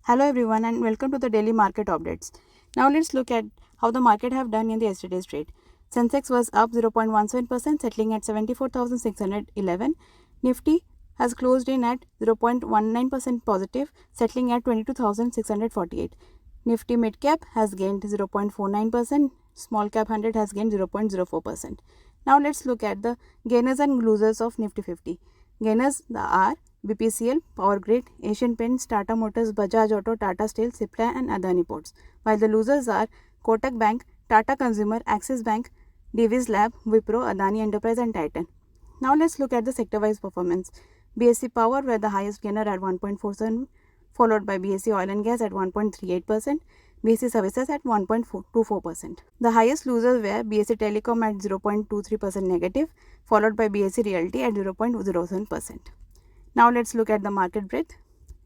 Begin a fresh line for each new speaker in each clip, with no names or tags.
Hello everyone and welcome to the daily market updates. Now let's look at how the market have done in the yesterday's trade. Sensex was up 0.17% settling at 74,611. Nifty has closed in at 0.19% positive settling at 22,648. Nifty mid cap has gained 0.49%. Small cap 100 has gained 0.04%. Now let's look at the gainers and losers of Nifty 50. Gainers are BPCL, Power Grid, Asian Paints, Tata Motors, Bajaj Auto, Tata Steel, Cipla and Adani Ports. While the losers are Kotak Bank, Tata Consumer, Axis Bank, Divi's Lab, Wipro, Adani Enterprise and Titan. Now let's look at the sector-wise performance. BSE Power were the highest gainer at 1.47%, followed by BSE Oil and Gas at 1.38%, BSE Services at 1.24%. The highest losers were BSE Telecom at 0.23% negative, followed by BSE Realty at 0.07%. Now let's look at the market breadth.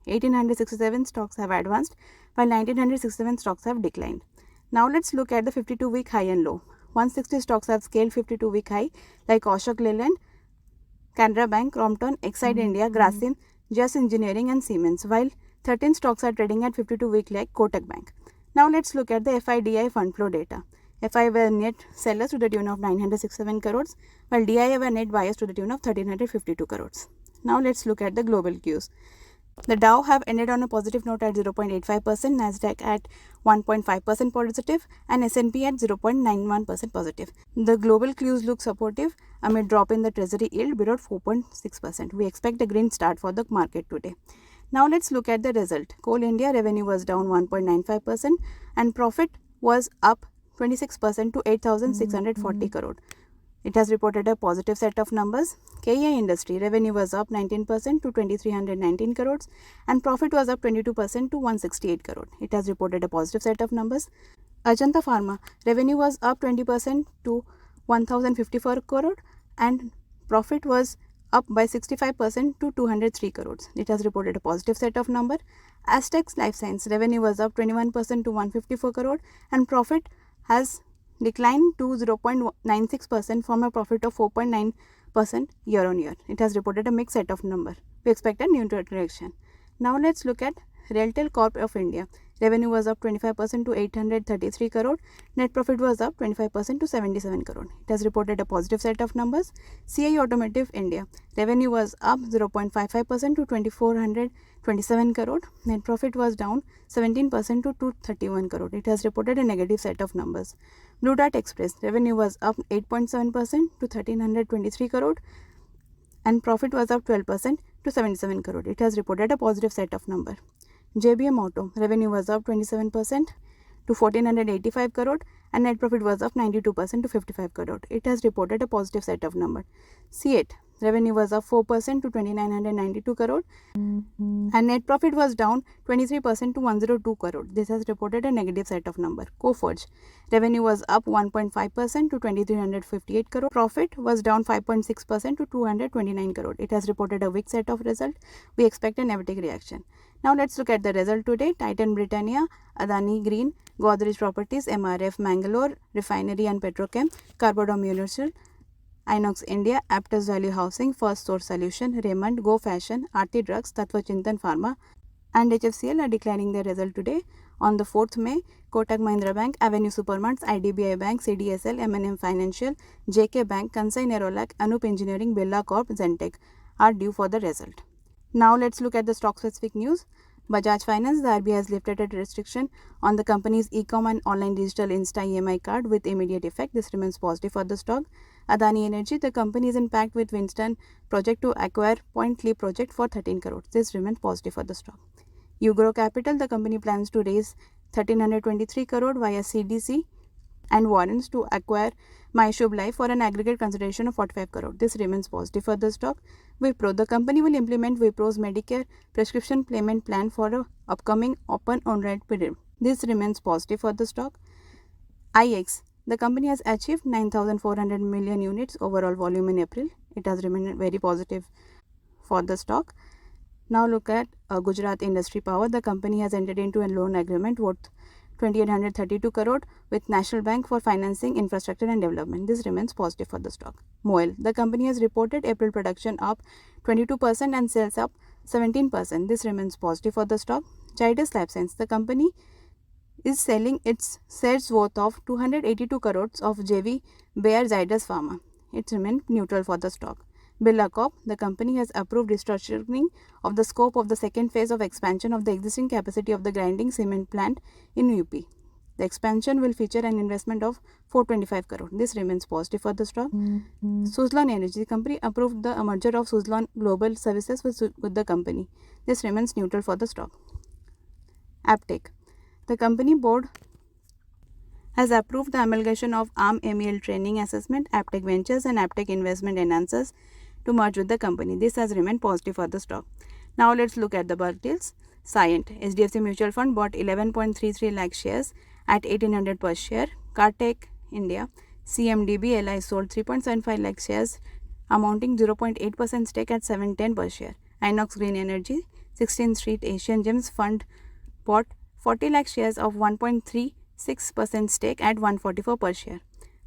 1867 stocks have advanced while 1967 stocks have declined. Now let's look at the 52-week high and low. 160 stocks have scaled 52-week high like Ashok Leyland, Canara Bank, Crompton, Exide India, Grasim, Just Engineering and Siemens, while 13 stocks are trading at 52-week like Kotak Bank. Now let's look at the FI/DI fund flow data. FI were net sellers to the tune of 967 crores while DI were net buyers to the tune of 1352 crores. Now let's look at the global cues. The Dow have ended on a positive note at 0.85%, Nasdaq at 1.5% positive and S&P at 0.91% positive. The global cues look supportive amid drop in the treasury yield below 4.6%. We expect a green start for the market today. Now let's look at the result. Coal India revenue was down 1.95% and profit was up 26% to 8,640 crore. It has reported a positive set of numbers. KEI Industry revenue was up 19% to 2,319 crores and profit was up 22% to 168 crore. It has reported a positive set of numbers. Ajanta Pharma revenue was up 20% to 1,054 crore and profit was up by 65% to 203 crores. It has reported a positive set of number. Aztecs Life Science revenue was up 21% to 154 crore and profit has declined to 0.96% from a profit of 4.9% year on year. It has reported a mixed set of number. We expect a neutral direction. Now let's look at Realtel Corp of India. Revenue was up 25% to 833 crore. Net profit was up 25% to 77 crore. It has reported a positive set of numbers. CI Automotive India. Revenue was up 0.55% to 2,427 crore. Net profit was down 17% to 231 crore. It has reported a negative set of numbers. Blue Dart Express. Revenue was up 8.7% to 1,323 crore and profit was up 12% to 77 crore. It has reported a positive set of number. JBM Auto revenue was up 27% to 1,485 crore and net profit was up 92% to 55 crore. It has reported a positive set of number. C8 revenue was up 4% to 2,992 crore and net profit was down 23% to 102 crore. This has reported a negative set of number. Coforge revenue was up 1.5% to 2,358 crore. Profit was down 5.6% to 229 crore. It has reported a weak set of result. We expect a negative reaction. Now let's look at the result today. Titan Britannia, Adani Green, Godrej Properties, MRF Mangalore, Refinery and Petrochem, Carbodom Universal, Inox India, Aptus Value Housing, First Source Solution, Raymond, Go Fashion, Aarti Drugs, Tatva Chintan Pharma and HFCL are declaring their result today. On the 4th May, Kotak Mahindra Bank, Avenue Supermarts, IDBI Bank, CDSL, M&M Financial, JK Bank, Kansai Nerolac, Anup Engineering, Birla Corp, Zentech are due for the result. Now let's look at the stock specific news. Bajaj Finance, the RBI has lifted a restriction on the company's e-com and online digital Insta EMI card with immediate effect. This remains positive for the stock. Adani Energy, the company is in pact with Winston project to acquire Point Leap project for 13 crores. This remains positive for the stock. Ugro Capital, the company plans to raise 1,323 crore via CDC and warrants to acquire MyShub Life for an aggregate consideration of 45 crore. This remains positive for the stock. Wipro, the company will implement Wipro's Medicare prescription payment plan for the upcoming open enrollment period. This remains positive for the stock. IX, the company has achieved 9,400 million units overall volume in April. It has remained very positive for the stock. Now look at Gujarat Industry Power. The company has entered into a loan agreement worth 2,832 crore with National Bank for financing infrastructure and development. This remains positive for the stock. MOEL, the company has reported April production up 22% and sales up 17%. This remains positive for the stock. Zydus Life Science. The company is selling its shares worth of 282 crores of JV Bayer Zydus Pharma. It remained neutral for the stock. Birla Corp. The company has approved restructuring of the scope of the second phase of expansion of the existing capacity of the grinding cement plant in UP. The expansion will feature an investment of 425 crore. This remains positive for the stock. Suzlon Energy. The company approved the merger of Suzlon Global Services with the company. This remains neutral for the stock. Aptech. The company board has approved the amalgamation of ARM MEL Training Assessment, Aptech Ventures and Aptech Investment Enhancers to merge with the company. This has remained positive for the stock. Now let's look at the details. Scient. HDFC Mutual Fund bought 11.33 lakh shares at 1800 per share. Cartech India. CMDB LI sold 3.75 lakh shares amounting 0.8% stake at 710 per share. Inox Green Energy. 16th Street Asian Gems Fund bought 40 lakh shares of 1.36% stake at 144 per share.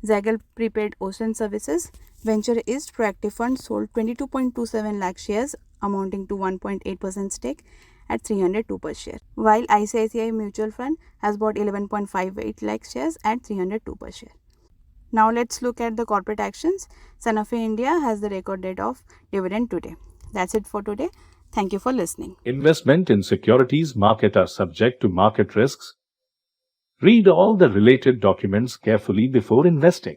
Zaggle Prepaid Ocean Services Venture East Proactive Fund sold 22.27 lakh shares amounting to 1.8% stake at 302 per share, while ICICI Mutual Fund has bought 11.58 lakh shares at 302 per share. Now let's look at the corporate actions. Sanofi India has the record date of dividend today. That's it for today. Thank you for listening.
Investment in securities market are subject to market risks. Read all the related documents carefully before investing.